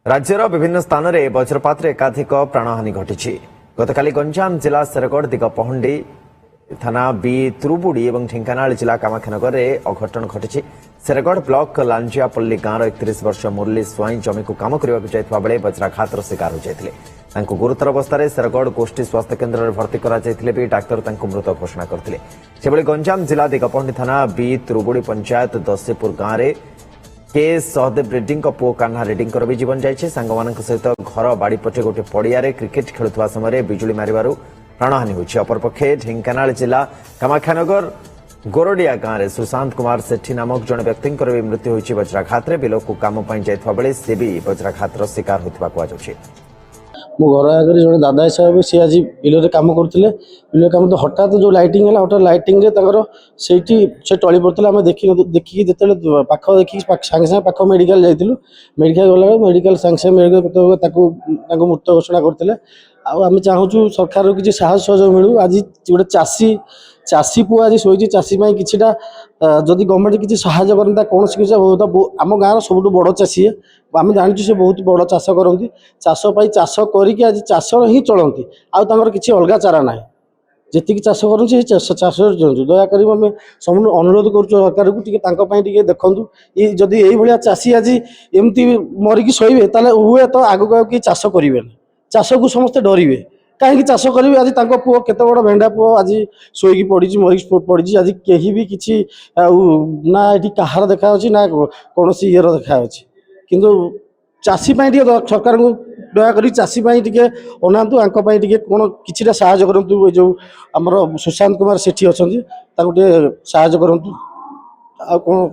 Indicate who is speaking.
Speaker 1: राज्यर विभिन्न स्थान में वज्रपात एकाधिक प्राणहानि घटी गतकाली गंजाम जिला शेरगढ़ दिगपहंडी थाना बी तुरुबुड़ी और ढेंकानाल जिला कामाख्यानगर में अघटन घटी शेरगढ़ ब्लॉक लांजियापल्ली गांव 31 वर्ष मुरली स्वाई जमी को काम करने जाइଥିବା बेले वज्राघातर शिकार हो जाते गुरुतर अवस्था शेरगढ़ गोष्ठी स्वास्थ्य केन्द्र में भर्ती कर डाक्तर मृत घोषणा करते गंजाम जिला दिगपहंडी थाना बी तुरुबुड़ी पंचायत दसीपुर गांव में के सहदेव रेड्डी पुओ कान्हा रेड्डी भी जीवन जाइए सांग सहित घर बाड़ीपटे गोटे पड़िया क्रिकेट खेलुवा समय बिजुली मारिबारु प्राणहानि होइछि। अपरपक्षे ढेंकानाल जिला कामाख्यानगर गोरडिया गांव में सुशांत कुमार सेठी नामक जड़े व्यक्ति भी मृत्यु होइछि वज्राघात में बिलक काम जाइଥିବା बेले से भी वज्राघातर शिकार होइଥିବା कुहाଯାଉଛି।
Speaker 2: मो घर आगे जो दादा हिसाब से आज बिल कम करते बिल कम तो हठात जो लाइटिंग है हठात लाइटिंग से टली पड़ता आम देखिए जो पाख देखिए सागे सागे पाख मेडिकल जाइलु मेडिकल गला मेडिकल सागे सागे मेडिकल मृत घोषणा करते आम चाहूँ सरकार किसी साहस सहयोग मिलू। आज गोटे चाषी पुआ आज शोची चाषी किसीटा जदि गवर्नमेंट किसी साहाय्य करता कौन किसी आम गाँव सब बड़ चाषी आम जानी से बहुत बड़ चाष करती चाष चाष करके आज चाष ही चलती आर किसी अलग चारा ना जी चाष कर चाष दयाक आम सब अनुरोध कर सरकार को देखूँ ये जदि ये चाषी आज एमती मरिकी शोबे हुए तो आगक कि चाष करेंगे चाष को समस्ते डरवे कहीं चाष करेंगे आज पुओ केते बड़ भेंडा पुओ आज शोईकी पड़ी मरिकी पड़ी आज कहीं भी किसी ना ये कहार देखा ना कौन इर देखा किंतु चाषी सरकार को दयाक चाषी अनातु कौन कि साहय करूँ जो आमर सुशांत कुमार सेठी अच्छा साहय करूँ आ कौन।